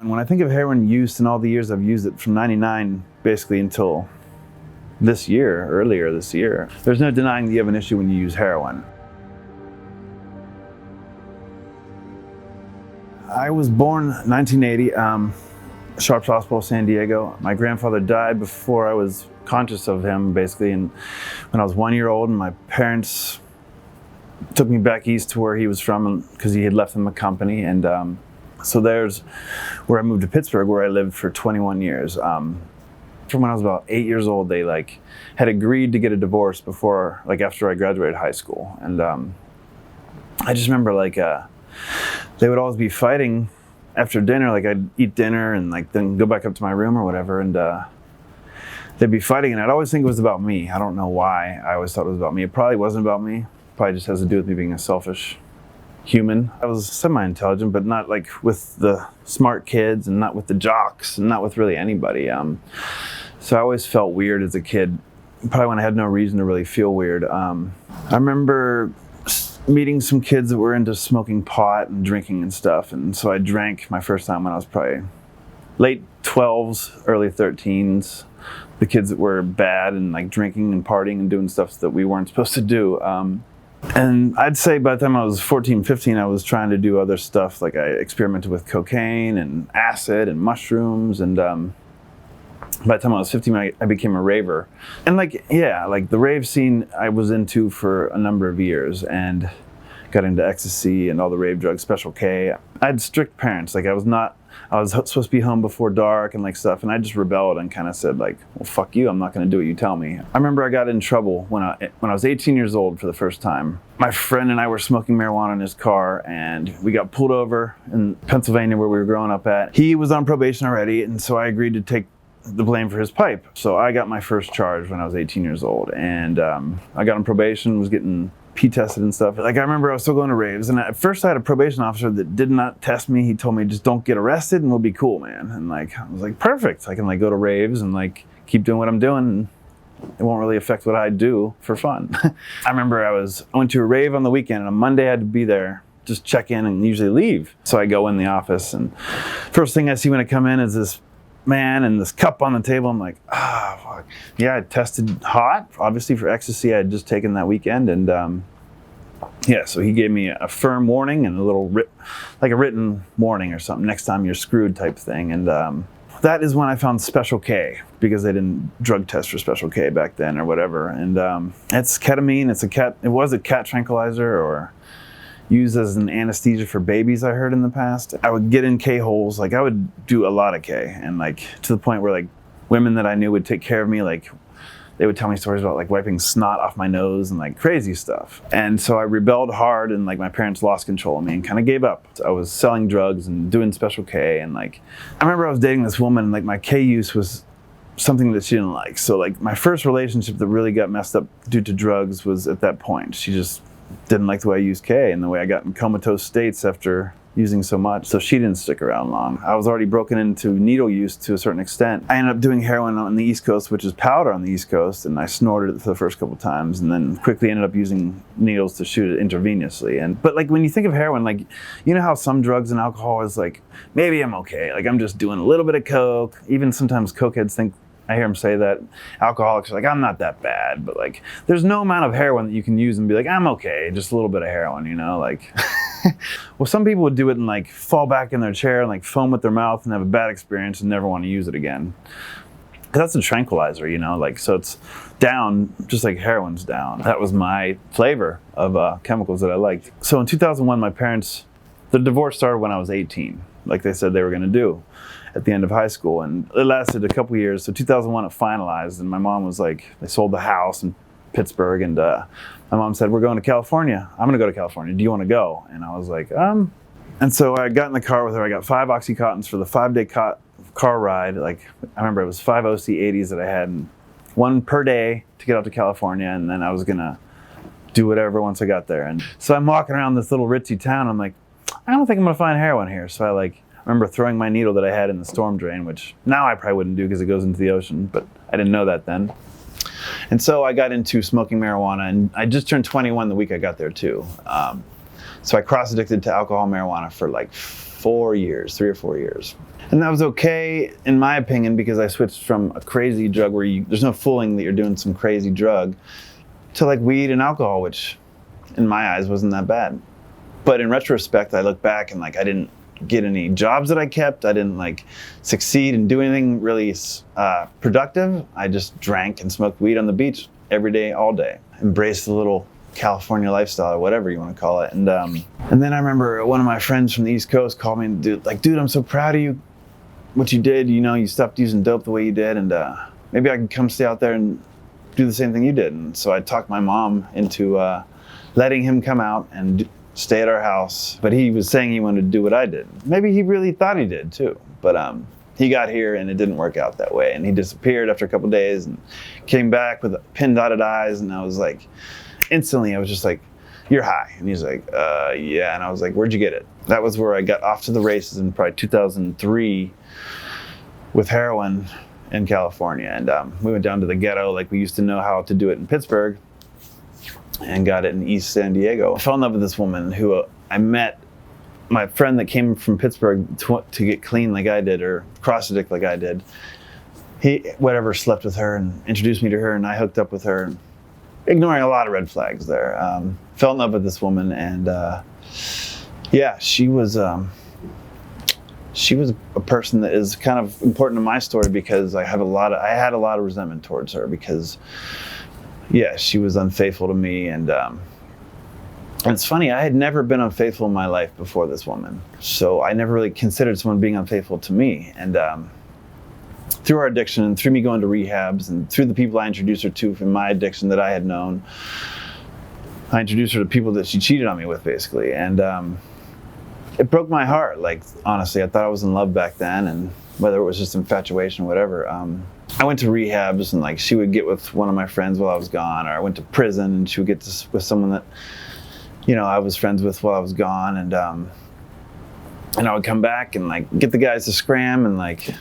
When I think of heroin use and all the years I've used it from 99 basically until earlier this year, there's no denying that you have an issue when you use heroin. I was born 1980, Sharps Hospital, San Diego. My grandfather died before I was conscious of him, basically, and when I was 1 year old, and my parents took me back east to where he was from because he had left them a company, and so there's where I moved to Pittsburgh, where I lived for 21 years. From when I was about 8 years old, they had agreed to get a divorce after I graduated high school, and I just remember they would always be fighting after dinner. I'd eat dinner and then go back up to my room or whatever, and they'd be fighting, and I'd always think it was about me. I don't know why I always thought it was about me. It probably wasn't about me. Probably just has to do with me being a selfish human. I was semi-intelligent, but not with the smart kids, and not with the jocks, and not with really anybody. So I always felt weird as a kid, probably when I had no reason to really feel weird. I remember meeting some kids that were into smoking pot and drinking and stuff, and so I drank my first time when I was probably late 12s, early 13s. The kids that were bad and drinking and partying and doing stuff that we weren't supposed to do. And I'd say by the time I was 14, 15, I was trying to do other stuff. I experimented with cocaine and acid and mushrooms, and by the time I was 15, I became a raver. And the rave scene I was into for a number of years, and got into Ecstasy and all the rave drugs, Special K. I had strict parents. I was supposed to be home before dark and stuff, and I just rebelled and kind of said well, fuck you, I'm not gonna do what you tell me. I remember I got in trouble when I was 18 years old for the first time. My friend and I were smoking marijuana in his car, and we got pulled over in Pennsylvania where we were growing up at. He was on probation already, and so I agreed to take the blame for his pipe. So I got my first charge when I was 18 years old, and I got on probation, was getting P-tested and stuff. I remember I was still going to raves, and at first I had a probation officer that did not test me. He told me, just don't get arrested and we'll be cool, man. And I was perfect. I can go to raves and keep doing what I'm doing, and it won't really affect what I do for fun. I remember I went to a rave on the weekend, and on Monday I had to be there, just check in and usually leave. So I go in the office, and first thing I see when I come in is this man and this cup on the table. I'm fuck. Yeah, I tested hot, obviously, for ecstasy I had just taken that weekend, and so he gave me a firm warning and a little a written warning or something, next time you're screwed type thing. And that is when I found Special K, because they didn't drug test for Special K back then or whatever. And it's ketamine. It was a cat tranquilizer, or used as an anesthesia for babies, I heard in the past. I would get in K holes. I would do a lot of K, and to the point where women that I knew would take care of me. They would tell me stories about wiping snot off my nose and crazy stuff. And so I rebelled hard, and my parents lost control of me and kind of gave up. I was selling drugs and doing Special K, and I remember I was dating this woman, and my K use was something that she didn't like. So my first relationship that really got messed up due to drugs was at that point. She just didn't like the way I used K and the way I got in comatose states after using so much, so she didn't stick around long. I was already broken into needle use to a certain extent. I ended up doing heroin on the East Coast, which is powder on the East Coast, and I snorted it for the first couple times, and then quickly ended up using needles to shoot it intravenously. But when you think of heroin, you know how some drugs and alcohol is maybe I'm okay, I'm just doing a little bit of coke. Even sometimes cokeheads think, I hear them say that, alcoholics are I'm not that bad, but there's no amount of heroin that you can use and be I'm okay, just a little bit of heroin, well, some people would do it and fall back in their chair and foam with their mouth and have a bad experience and never want to use it again. That's a tranquilizer, so it's down just like heroin's down. That was my flavor of chemicals that I liked. So in 2001, my parents, the divorce started when I was 18, like they said they were going to do at the end of high school, and it lasted a couple years. So 2001 it finalized, and my mom was they sold the house in Pittsburgh, and my mom said, we're going to California. I'm gonna go to California. Do you want to go? And I was and so I got in the car with her. I got 5 Oxycontins for the 5-day car ride. I remember it was 5 OC80s that I had, and 1 per day to get out to California, and then I was gonna do whatever once I got there. And so I'm walking around this little ritzy town. I'm I don't think I'm gonna find heroin here. So I remember throwing my needle that I had in the storm drain, which now I probably wouldn't do because it goes into the ocean, but I didn't know that then. And so I got into smoking marijuana, and I just turned 21 the week I got there too. So I cross-addicted to alcohol and marijuana for 3 or 4 years. And that was okay, in my opinion, because I switched from a crazy drug where there's no fooling that you're doing some crazy drug to like weed and alcohol, which in my eyes wasn't that bad. But in retrospect, I look back and like I didn't get any jobs that I kept. I didn't like succeed in doing anything really productive. I just drank and smoked weed on the beach every day, all day. Embraced the little California lifestyle or whatever you want to call it. And then I remember one of my friends from the East Coast called me and dude, I'm so proud of you, what you did. You know, you stopped using dope the way you did, and maybe I can come stay out there and do the same thing you did. And so I talked my mom into letting him come out and stay at our house. But he was saying he wanted to do what I did. Maybe he really thought he did too. But he got here and it didn't work out that way. And he disappeared after a couple days and came back with pin-dotted eyes. And I was like, instantly, I was just like, "You're high." And he's like, "Yeah." And I was like, "Where'd you get it?" That was where I got off to the races in probably 2003 with heroin in California. And we went down to the ghetto like we used to know how to do it in Pittsburgh, and got it in East San Diego. I fell in love with this woman who I met, my friend that came from Pittsburgh to get clean like I did, or cross addict like I did. He, slept with her and introduced me to her, and I hooked up with her, and ignoring a lot of red flags there. Fell in love with this woman, and yeah, she was a person that is kind of important to my story because I had a lot of resentment towards her because, yeah, she was unfaithful to me. And it's funny, I had never been unfaithful in my life before this woman. So I never really considered someone being unfaithful to me. And through our addiction and through me going to rehabs and through the people I introduced her to from my addiction that I had known, I introduced her to people that she cheated on me with, basically. And it broke my heart. Like, honestly, I thought I was in love back then, and whether it was just infatuation or whatever. I went to rehabs, and like she would get with one of my friends while I was gone, or I went to prison and she would get with someone that, you know, I was friends with while I was gone, and I would come back and like get the guys to scram, and like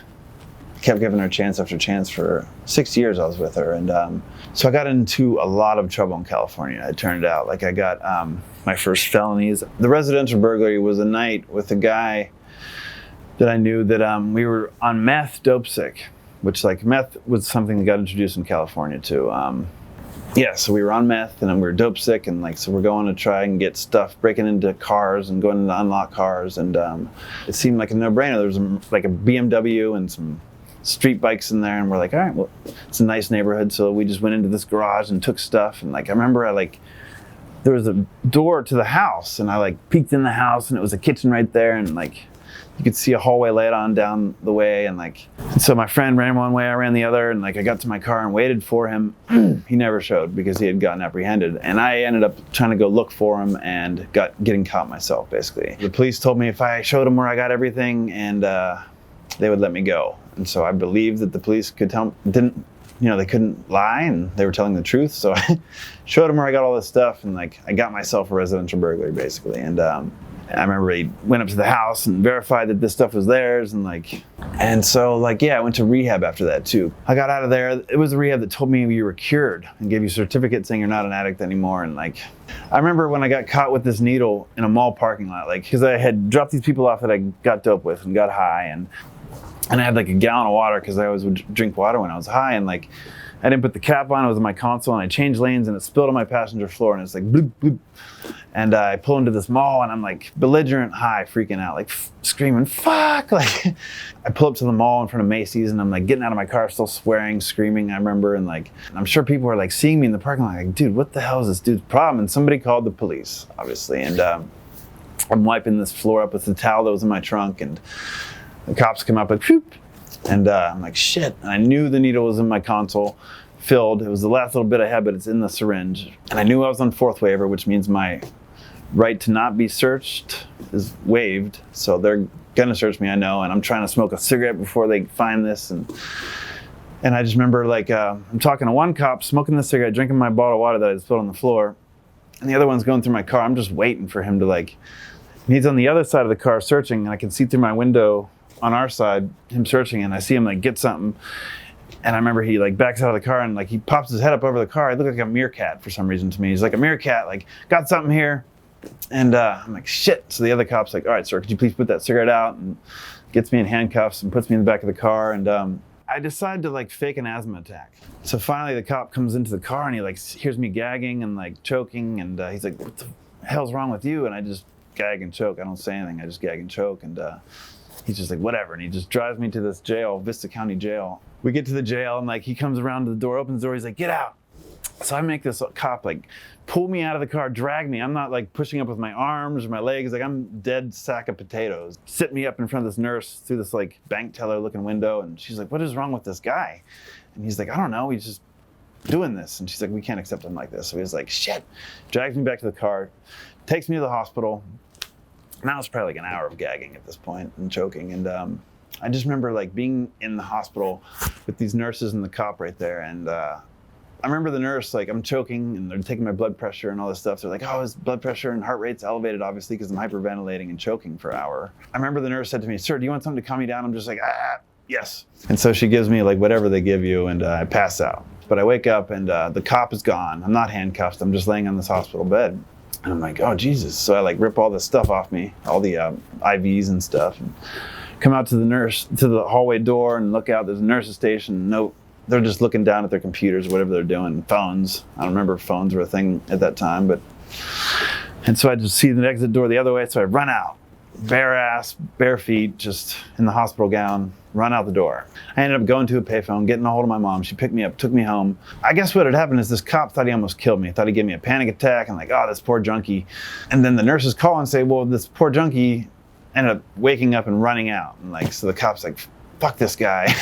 kept giving her chance after chance for 6 years I was with her. And so I got into a lot of trouble in California. It turned out like I got my first felonies. The residential burglary was a night with a guy that I knew that we were on meth, dope sick, which like meth was something that got introduced in California too. Yeah, so we were on meth and we were dope sick, and like, so we're going to try and get stuff, breaking into cars and going to unlock cars. And it seemed like a no-brainer. There was like a BMW and some street bikes in there, and we're like, all right, well, it's a nice neighborhood. So we just went into this garage and took stuff. And like, I remember there was a door to the house, and I like peeked in the house, and it was a kitchen right there. And like, you could see a hallway laid on down the way, and like, so my friend ran one way, I ran the other, and like I got to my car and waited for him. He never showed because he had gotten apprehended, and I ended up trying to go look for him and getting caught myself, basically. The police told me if I showed them where I got everything, and they would let me go. And so I believed that the police could they couldn't lie, and they were telling the truth. So I showed them where I got all this stuff, and like I got myself a residential burglary, basically. And I remember he went up to the house and verified that this stuff was theirs, and so like, yeah, I went to rehab after that too. I got out of there. It was a rehab that told me you were cured and gave you a certificate saying you're not an addict anymore. And like, I remember when I got caught with this needle in a mall parking lot, like, because I had dropped these people off that I got dope with and got high, and I had like a gallon of water because I always would drink water when I was high, and like, I didn't put the cap on. It was in my console, and I changed lanes, and it spilled on my passenger floor, and it's like bloop, bloop. And I pull into this mall, and I'm like belligerent high, freaking out, like screaming, fuck. Like, I pull up to the mall in front of Macy's, and I'm like getting out of my car, still swearing, screaming, I remember. And like, I'm sure people were like seeing me in the parking lot, like, dude, what the hell is this dude's problem? And somebody called the police, obviously. And I'm wiping this floor up with the towel that was in my trunk, and the cops come up, like, whoop. And I'm like, shit. And I knew the needle was in my console, filled. It was the last little bit I had, but it's in the syringe. And I knew I was on fourth waiver, which means my right to not be searched is waived. So they're gonna search me, I know. And I'm trying to smoke a cigarette before they find this. And I just remember like, I'm talking to one cop, smoking the cigarette, drinking my bottle of water that I spilled on the floor. And the other one's going through my car. I'm just waiting for him to like, and he's on the other side of the car searching, and I can see through my window on our side, him searching, and I see him like get something. And I remember he like backs out of the car, and like he pops his head up over the car. He looked like a meerkat for some reason to me. He's like a meerkat, like, got something here. And I'm like, shit. So the other cop's like, all right, sir, could you please put that cigarette out? And gets me in handcuffs and puts me in the back of the car. And I decide to like fake an asthma attack. So finally the cop comes into the car and he like hears me gagging and like choking. And he's like, what the hell's wrong with you? And I just gag and choke. I don't say anything. I just gag and choke. And he's just like, whatever. And he just drives me to this jail, Vista County Jail. We get to the jail and like he comes around to the door, opens the door. He's like, get out. So I make this cop like pull me out of the car, drag me. I'm not like pushing up with my arms or my legs. Like I'm dead sack of potatoes. Sit me up in front of this nurse through this like bank teller looking window. And she's like, what is wrong with this guy? And he's like, I don't know. He's just doing this. And she's like, we can't accept him like this. So he's like, shit. Drags me back to the car, takes me to the hospital. Now it's probably like an hour of gagging at this point and choking. And I just remember like being in the hospital with these nurses and the cop right there. And I remember the nurse, like I'm choking and they're taking my blood pressure and all this stuff. They're like, oh, his blood pressure and heart rate's elevated, obviously, because I'm hyperventilating and choking for an hour. I remember the nurse said to me, sir, do you want something to calm you down? I'm just like, yes. And so she gives me like whatever they give you and I pass out. But I wake up and the cop is gone. I'm not handcuffed. I'm just laying on this hospital bed. And I'm like, oh, Jesus. So I like rip all this stuff off me, all the IVs and stuff. And come out to the hallway door and look out. There's a nurse's station. No, they're just looking down at their computers, whatever they're doing, phones. I don't remember if phones were a thing at that time, and so I just see the exit door the other way, so I run out, bare ass, bare feet, just in the hospital gown, run out the door. I ended up going to a payphone, getting a hold of my mom. She picked me up, took me home. I guess what had happened is this cop thought he almost killed me. Thought he gave me a panic attack, and like, oh, this poor junkie. And then the nurses call and say, well, this poor junkie ended up waking up and running out. And like, so the cop's like, fuck this guy.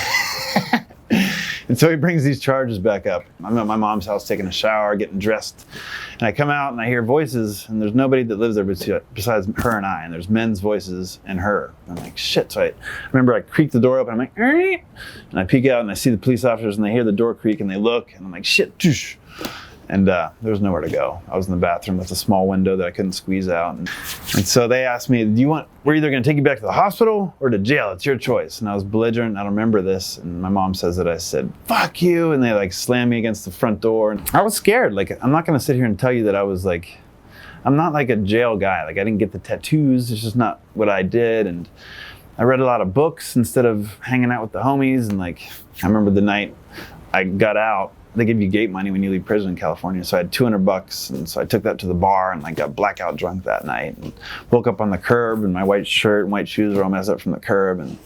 And so he brings these charges back up. I'm at my mom's house taking a shower, getting dressed. And I come out and I hear voices, and there's nobody that lives there besides her and I. And there's men's voices and her. And I'm like, shit. So I remember I creak the door open. I'm like, Eek! And I peek out and I see the police officers and they hear the door creak and they look. And I'm like, shit. Toosh. And there was nowhere to go. I was in the bathroom with a small window that I couldn't squeeze out. And so they asked me, we're either gonna take you back to the hospital or to jail, it's your choice. And I was belligerent, I don't remember this. And my mom says that I said, fuck you. And they like slammed me against the front door. And I was scared. Like, I'm not gonna sit here and tell you that I was like, I'm not like a jail guy. Like I didn't get the tattoos, it's just not what I did. And I read a lot of books instead of hanging out with the homies. And like, I remember the night I got out, they give you gate money when you leave prison in California. So I had $200, and so I took that to the bar and like got blackout drunk that night and woke up on the curb and my white shirt and white shoes were all messed up from the curb. And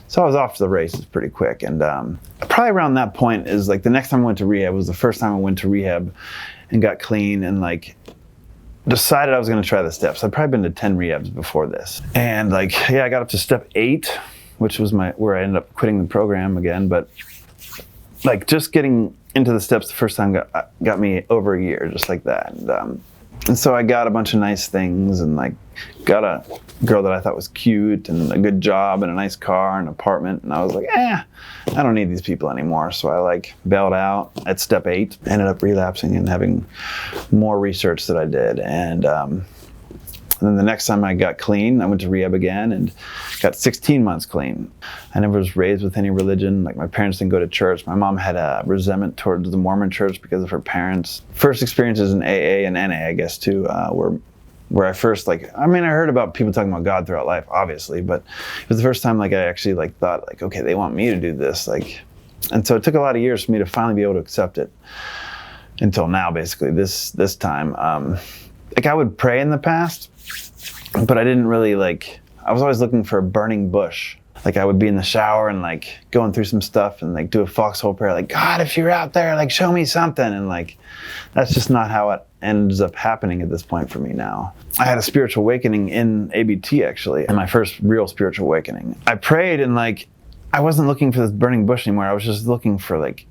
so I was off to the races pretty quick. And probably around that point is like the next time I went to rehab was the first time I went to rehab and got clean and like decided I was gonna try the steps. I'd probably been to 10 rehabs before this. And like, yeah, I got up to step 8, which was where I ended up quitting the program again. But like just getting into the steps the first time got me over a year, just like that. And so I got a bunch of nice things and like got a girl that I thought was cute and a good job and a nice car and an apartment. And I was like, I don't need these people anymore. So I like bailed out at step 8, ended up relapsing and having more research that I did. And then the next time I got clean, I went to rehab again and got 16 months clean. I never was raised with any religion. Like my parents didn't go to church. My mom had a resentment towards the Mormon church because of her parents. First experiences in AA and NA, I guess, too, where I first I heard about people talking about God throughout life, obviously, but it was the first time like I actually like thought like, okay, they want me to do this. Like, and so it took a lot of years for me to finally be able to accept it until now, basically, this time. Like I would pray in the past, but I didn't really I was always looking for a burning bush. Like I would be in the shower and like going through some stuff and like do a foxhole prayer, like, God, if you're out there, like show me something. And like, that's just not how it ends up happening at this point for me now. I had a spiritual awakening in ABT actually, and my first real spiritual awakening. I prayed and like, I wasn't looking for this burning bush anymore. I was just looking for like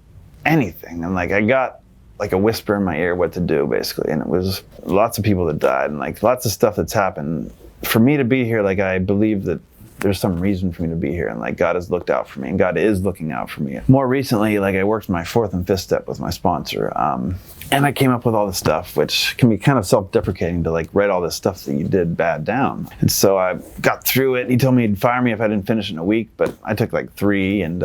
anything. And like, I got like a whisper in my ear what to do basically. And it was lots of people that died and like lots of stuff that's happened. For me to be here, like I believe that there's some reason for me to be here and like God has looked out for me and God is looking out for me. More recently, like I worked my 4th and 5th step with my sponsor and I came up with all this stuff, which can be kind of self-deprecating to like write all this stuff that you did bad down. And so I got through it. He told me he'd fire me if I didn't finish in a week, but I took like 3 and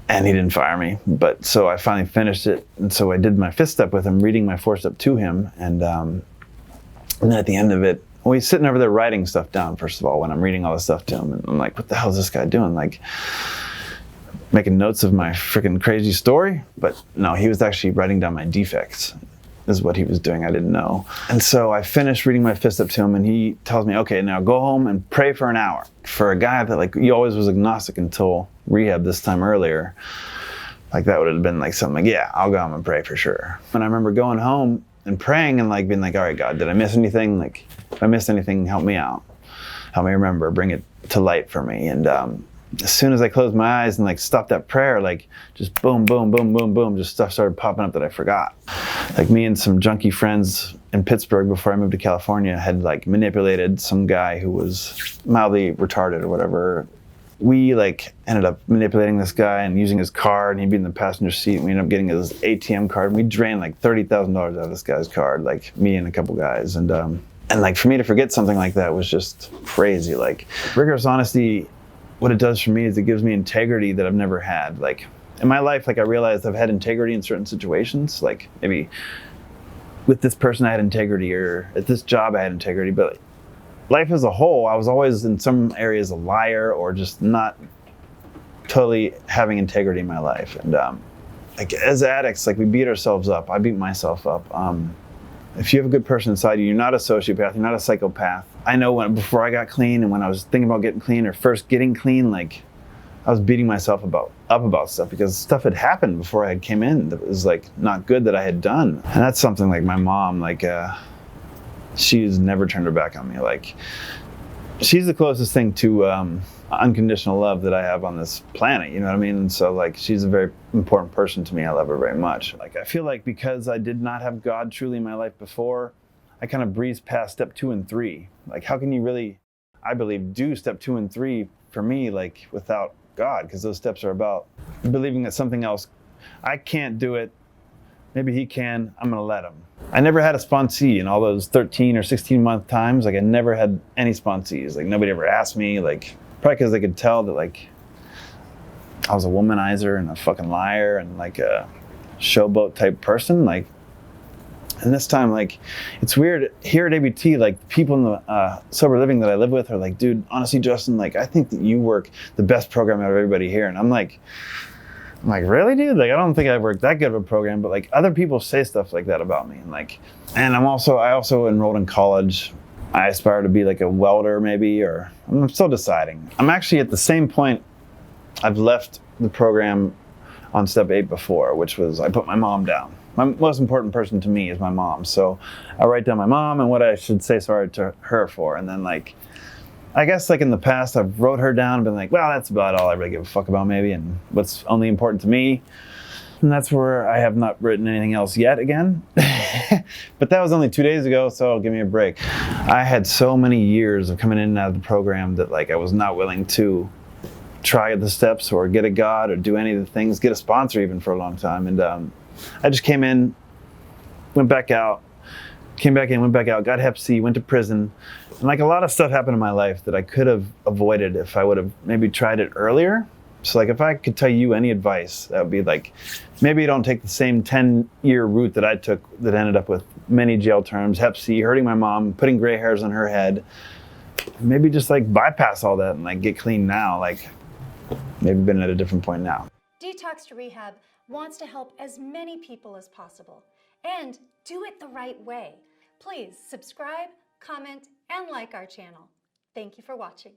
he didn't fire me. But so I finally finished it. And so I did my 5th step with him, reading my 4th step to him. And And then at the end of it, well, he's sitting over there writing stuff down, first of all, when I'm reading all this stuff to him. And I'm like, what the hell is this guy doing? Like, making notes of my freaking crazy story? But no, he was actually writing down my defects, is what he was doing. I didn't know. And so I finished reading my fist up to him, and he tells me, okay, now go home and pray for an hour. For a guy that, like, he always was agnostic until rehab this time earlier, like, that would have been like something like, yeah, I'll go home and pray for sure. And I remember going home and praying and like being like, all right, God, did I miss anything? Like, if I missed anything, help me out. Help me remember, bring it to light for me. And as soon as I closed my eyes and like stopped that prayer, like just boom, boom, boom, boom, boom, just stuff started popping up that I forgot. Like me and some junkie friends in Pittsburgh before I moved to California had like manipulated some guy who was mildly retarded or whatever. We like ended up manipulating this guy and using his card, and he'd be in the passenger seat, and we ended up getting his ATM card, and we drained like $30,000 out of this guy's card, like me and a couple guys. And like for me to forget something like that was just crazy. Like rigorous honesty, what it does for me is it gives me integrity that I've never had. Like in my life, like I realized I've had integrity in certain situations. Like maybe with this person I had integrity, or at this job I had integrity, but life as a whole, I was always in some areas a liar or just not totally having integrity in my life. And like as addicts, like we beat ourselves up. I beat myself up. If you have a good person inside you, you're not a sociopath, you're not a psychopath. I know before I got clean and when I was thinking about getting clean or first getting clean, like I was beating myself up about stuff because stuff had happened before I had came in that was like not good that I had done. And that's something like my mom, like she's never turned her back on me. Like she's the closest thing to unconditional love that I have on this planet, you know what I mean? And so like she's a very important person to me. I love her very much. Like I feel like because I did not have God truly in my life before, I kind of breezed past step 2 and 3. Like how can you really, I believe, do step 2 and 3 for me like without God? Because those steps are about believing that something else, I can't do it, maybe he can, I'm gonna let him. I never had a sponsee in all those 13 or 16 month times. Like I never had any sponsees. Like nobody ever asked me, like probably because they could tell that like I was a womanizer and a fucking liar and like a showboat type person. Like, and this time, like, it's weird here at ABT, like people in the sober living that I live with are like, dude, honestly, Justin, like I think that you work the best program out of everybody here. And I'm like, really, dude? Like, I don't think I work that good of a program, but like other people say stuff like that about me. And like, and I also enrolled in college. I aspire to be like a welder maybe, or I'm still deciding. I'm actually at the same point I've left the program on step 8 before, which was I put my mom down. My most important person to me is my mom. So I write down my mom and what I should say sorry to her for. And then like, I guess like in the past, I've wrote her down and been like, well, that's about all I really give a fuck about maybe, and what's only important to me. And that's where I have not written anything else yet again. But that was only 2 days ago, so give me a break. I had so many years of coming in and out of the program that like I was not willing to try the steps or get a God or do any of the things, get a sponsor even for a long time. And I just came in, went back out, came back in, went back out, got Hep C, went to prison. And like a lot of stuff happened in my life that I could have avoided if I would have maybe tried it earlier. So like if I could tell you any advice, that would be like, maybe don't take the same 10-year route that I took that ended up with many jail terms, Hep C, hurting my mom, putting gray hairs on her head. Maybe just like bypass all that and like get clean now. Like maybe been at a different point now. Detox to Rehab wants to help as many people as possible and do it the right way. Please subscribe, comment, and like our channel. Thank you for watching.